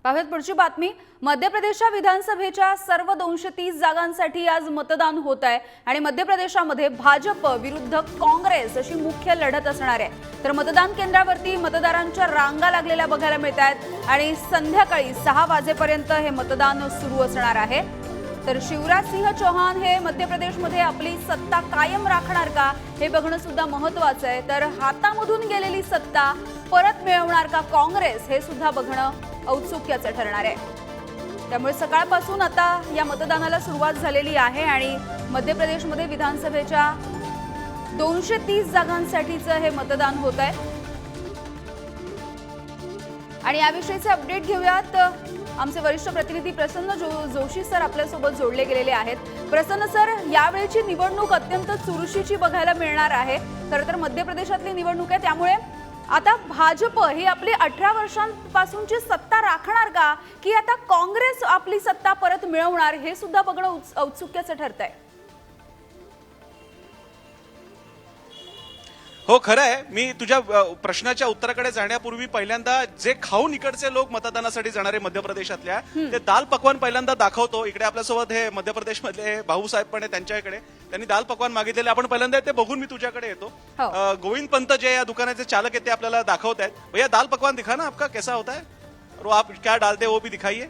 पाहूयात पुढची बातमी। मध्य प्रदेशच्या विधानसभेच्या सर्व 230 जागांसाठी आज मतदान होत आहे आणि मध्य प्रदेशामध्ये भाजप विरुद्ध काँग्रेस अशी मुख्य लढत असणार आहे। तर मतदान केंद्रावरती मतदारांच्या रांगा लागलेल्या बघायला मिळतात आणि संध्याकाळी 6 वाजेपर्यंत हे मतदान सुरू असणार आहे। तर शिवराज सिंह चौहान हे मध्य प्रदेशमध्ये आपली सत्ता कायम राखणार का हे बघणं सुद्धा महत्त्वाचं आहे। तर हातामधून गेलेली सत्ता परत मिळवणार का काँग्रेस हे सुद्धा बघणं औत्सुक्याचं ठरणार आहे। त्यामुळे सकाळपासून आता या मतदानाला सुरुवात झालेली आहे आणि मध्य प्रदेशमध्ये विधानसभेच्या 230 जागांसाठीचं हे मतदान होत आहे। आणि याविषयीचे अपडेट घेऊयात। आमचे वरिष्ठ प्रतिनिधी प्रसन्न जोशी सर आपल्या सोबत जोडले गेलेले आहेत। प्रसन्न सर, यावेळची निवडणूक अत्यंत चुरशीची बघायला मिळणार आहे। खरं तर मध्य प्रदेशातली निवडणूक आहे, त्यामुळे आता भाजप ही आपली 18 वर्षांपासूनची सत्ता राखणार का की आता काँग्रेस आपली सत्ता परत मिळवणार हे सुद्धा बघणं औत्सुक्याचं ठरतंय। हो, खरं आहे। मी तुझ्या प्रश्नाच्या उत्तराकडे जाण्यापूर्वी पहिल्यांदा जे खाऊन इकडचे लोक मतदानासाठी जाणारे मध्य प्रदेशातल्या ते दाल पकवान पहिल्यांदा दाखवतो। इकडे आपल्यासोबत हे मध्य प्रदेशमधले भाऊसाहेब पण आहे, त्यांच्याकडे त्यांनी दाल पकवान मागितलेले आपण पहिल्यांदा ते बघून मी तुझ्याकडे येतो। गोविंद पंत जे या दुकानाचे चालक आहेत ते आपल्याला दाखवत आहेत। भैया दाल पकवान दिखा ना आपका कैसा होता है और वो आप क्या डालते वो भी दिखाइए।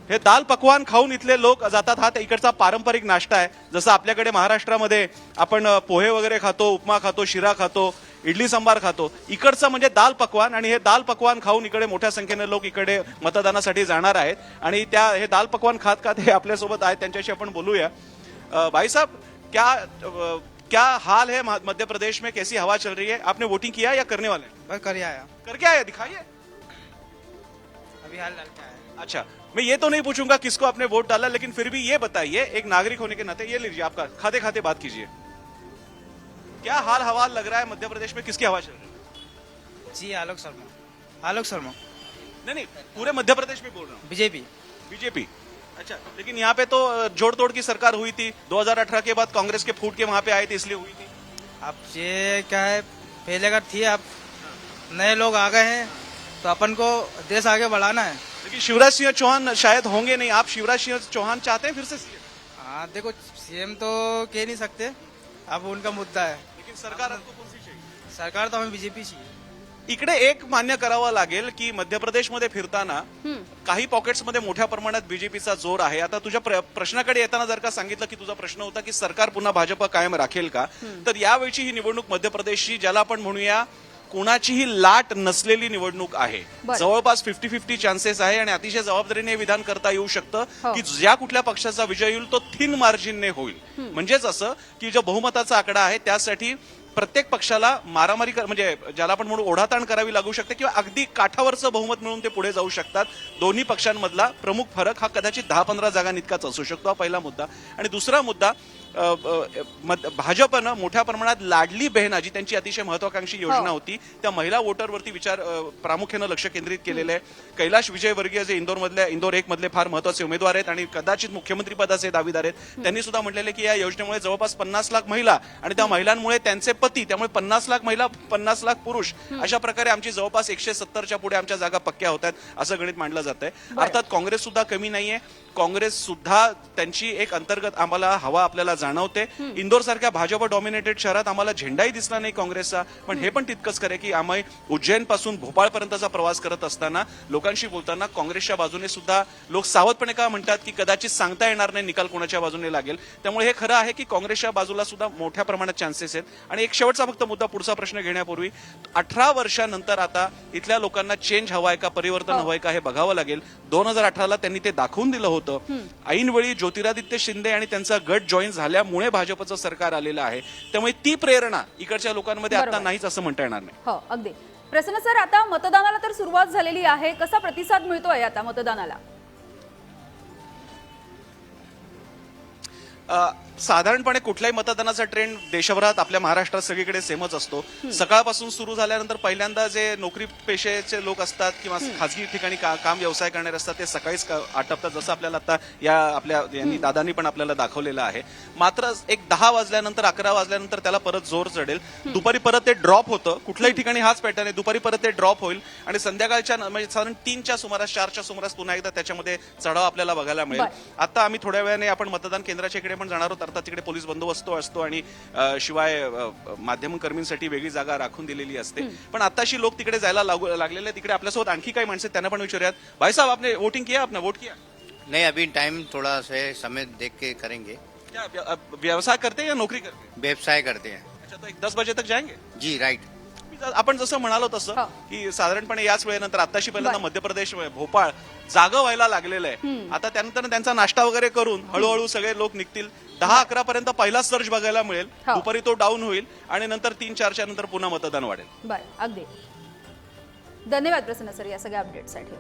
हे दाल पकवान खाऊन इथले लोक जातात। हा इकडचा पारंपरिक नाश्ता आहे। जसं आपल्याकडे महाराष्ट्रामध्ये आपण पोहे वगैरे खातो, उपमा खातो, शिरा खातो, इडली सांबार खातो, इकडचं म्हणजे दाल पकवान। आणि हे दाल पकवान खाऊन इकडे मोठ्या संख्येने लोक इकडे मतदानासाठी जाणार आहेत आणि हे दाल पकवान खात खात हे आपल्यासोबत आहेत, त्यांच्याशी आपण बोलूया। भाई साहब, क्या हाल है मध्य प्रदेश में, कैसी हवा चल रही है? आपने वोटिंग किया या करने वाले? मैं करके आया। करके आया, दिखाइए। अभी हाल डाल के आया। अच्छा, मैं ये तो नहीं पूछूंगा किसको आपने वोट डाला, लेकिन फिर भी ये बताइए एक नागरिक होने के नाते, ये लीजिए आपका, खाते खाते बात कीजिए। क्या हाल हवाल लग रहा है मध्य प्रदेश में, किसकी हवा चल रही है? जी आलोक शर्मा। आलोक शर्मा नहीं, पूरे मध्य प्रदेश में बोल रहा हूँ। बीजेपी। बीजेपी, अच्छा। लेकिन यहाँ पे तो जोड़ तोड़ की सरकार हुई थी 2018 के बाद, कांग्रेस के फूट के वहां पे आए थे इसलिए हुई थी। अब ये क्या है, पहले का थी, अब नए लोग आ गए हैं तो अपन को देश आगे बढ़ाना है। लेकिन शिवराज सिंह चौहान शायद होंगे नहीं। आप शिवराज सिंह चौहान चाहते हैं फिर से सीएम? हाँ देखो, सीएम तो कह नहीं सकते, अब उनका मुद्दा है। लेकिन सरकार आपको कौन सी चाहिए? सरकार तो हमें बीजेपी चाहिए। इकडे एक मान्य करावं लागेल की मध्य प्रदेशमध्ये फिरताना काही पॉकेट्समध्ये मोठ्या प्रमाणात बीजेपीचा जोर आहे। आता तुझ्या प्रश्नाकडे येताना जर का सांगितलं की तुझा प्रश्न होता की सरकार पुन्हा भाजप कायम राखेल का, तर यावेळची ही निवडणूक मध्य प्रदेशची ज्याला आपण म्हणूया कोणाचीही लाट नसलेली निवडणूक आहे। जवळपास 50-50 चान्सेस आहे आणि अतिशय जबाबदारीने विधान करता येऊ शकतं की ज्या कुठल्या पक्षाचा विजय होईल तो थिन मार्जिनने होईल। म्हणजेच असं की जो बहुमताचा आकडा आहे त्यासाठी प्रत्येक पक्षाला मारामारी म्हणजे ज्याला आपण म्हणू ओढाताण करावी लागू शकते किंवा अगदी काठावरचं बहुमत मिळून ते पुढे जाऊ शकतात। दोन्ही पक्षांमधला प्रमुख फरक हा कदाचित 10-15 जागांइतकाच असू शकतो, हा पहिला मुद्दा। आणि दुसरा मुद्दा, भाजपनं मोठ्या प्रमाणात लाडली बहीण जी त्यांची अतिशय महत्वाकांक्षी योजना होती त्या महिला वोटरवरती प्रामुख्यानं लक्ष केंद्रित केलेलं आहे। कैलाश विजयवर्गीय जे इंदोर 1 मधले फार महत्वाचे उमेदवार आहेत आणि कदाचित मुख्यमंत्री पदाचे दावेदार आहेत, त्यांनी सुद्धा म्हटलेले की या योजनेमुळे जवळपास 50 लाख महिला आणि त्या महिलांमुळे त्यांचे पती, त्यामुळे 50 लाख महिला 50 लाख पुरुष, अशा प्रकारे आमची जवळपास 170च्या पुढे आमच्या जागा पक्क्या होतात असं गणित मांडलं जात आहे। अर्थात काँग्रेस सुद्धा कमी नाहीये। काँग्रेस सुद्धा त्यांची एक अंतर्गत आम्हाला हवा आपल्याला जाणवते। इंदोर सारख्या भाजप डॉमिनेटेड शहरात आम्हाला झेंडाही दिसला नाही काँग्रेसचा, पण हे पण तितकंच खरं की आम्ही उज्जैन पासून भोपाळपर्यंतचा प्रवास करत असताना लोकांशी बोलताना काँग्रेसच्या बाजूने सुद्धा लोक सावधपणे का म्हणतात की कदाचित सांगता येणार नाही निकाल कोणाच्या बाजूने लागेल। त्यामुळे हे खरं आहे की काँग्रेसच्या बाजूला सुद्धा मोठ्या प्रमाणात चान्सेस आहेत। आणि एक शेवटचा फक्त मुद्दा, पुढचा प्रश्न घेण्यापूर्वी, 18 वर्षानंतर आता इथल्या लोकांना चेंज हवाय का, परिवर्तन हवंय का हे बघावं लागेल। 2018ला त्यांनी ते दाखवून दिलं होतं। ऐनवेळी ज्योतिरादित्य शिंदे आणि त्यांचा गट जॉईन झाल्यामुळे भाजपचं सरकार आलेलं आहे। त्यामुळे ती प्रेरणा इकडच्या लोकांमध्ये आता नाहीच असं म्हणता येणार नाही। हो, अगदी। प्रसन्न सर, आता मतदानाला तर सुरुवात झालेली आहे, कसा प्रतिसाद मिळतोय आता मतदानाला? साधारणपणे कुठल्याही मतदानाचा ट्रेंड देशभरात आपल्या महाराष्ट्रात सगळीकडे सेमच असतो. सकाळपासून सुरू झाल्यानंतर पहिल्यांदा जे नोकरी पेशेचे लोक असतात किंवा खासगी ठिकाणी काम व्यवसाय करणारे असतात ते सकाळीच आटपतात, जसं आपल्याला आता या आपल्या यांनी दादांनी पण आपल्याला दाखवलेलं आहे. मात्र एक 10 वाजल्यानंतर 11 वाजल्यानंतर त्याला परत जोर चढेल. दुपारी परत ते ड्रॉप होतं. कुठल्याही ठिकाणी हाच पॅटर्न आहे. दुपारी परत ते ड्रॉप होईल आणि संध्याकाळच्या म्हणजे साधारण 3च्या सुमारास 4च्या सुमारास पुन्हा एकदा त्याच्यामध्ये चढाव आपल्याला बघायला मिळेल. आता आम्ही थोड्या वेळाने आपण मतदान केंद्राच्या इकडे पण जाणार आहोत. अर्थात तिकडे पोलीस बंदोबस्त असतो आणि शिवाय माध्यमकर्मींसाठी वेगळी जागा राखून दिलेली असते. पण आताशी लोक तिकडे जायला लागलेले. तिकडे आपल्यासोबत आणखी काही माणसं त्यांना पण विचारूयात. भाई साहब, आपने वोटिंग किया? आपने वोट किया? नहीं, अभी टाइम थोड़ा से समय देख के करेंगे। क्या व्यवसाय करते हैं या नोकरी करते हैं? व्यवसाय करते हैं। अच्छा, तो एक 10 बजे तक जाएंगे? जी राइट। आपण जसं म्हणालो तसं की साधारणपणे याच वेळेनंतर आताशी पहिल्यांदा मध्य प्रदेश भोपाळ जागं व्हायला लागलेलं आहे. आता त्यानंतर त्यांचा नाश्ता वगैरे करून हळूहळू सगळे लोक निघतील. 10-11 पर्यंत पहिला सर्ज बघायला मिळेल. दुपारी तो डाऊन होईल आणि नंतर 3-4च्या नंतर पुन्हा मतदान वाढेल. बरं, अगदी धन्यवाद प्रसन्न सर या सगळ्या अपडेटसाठी.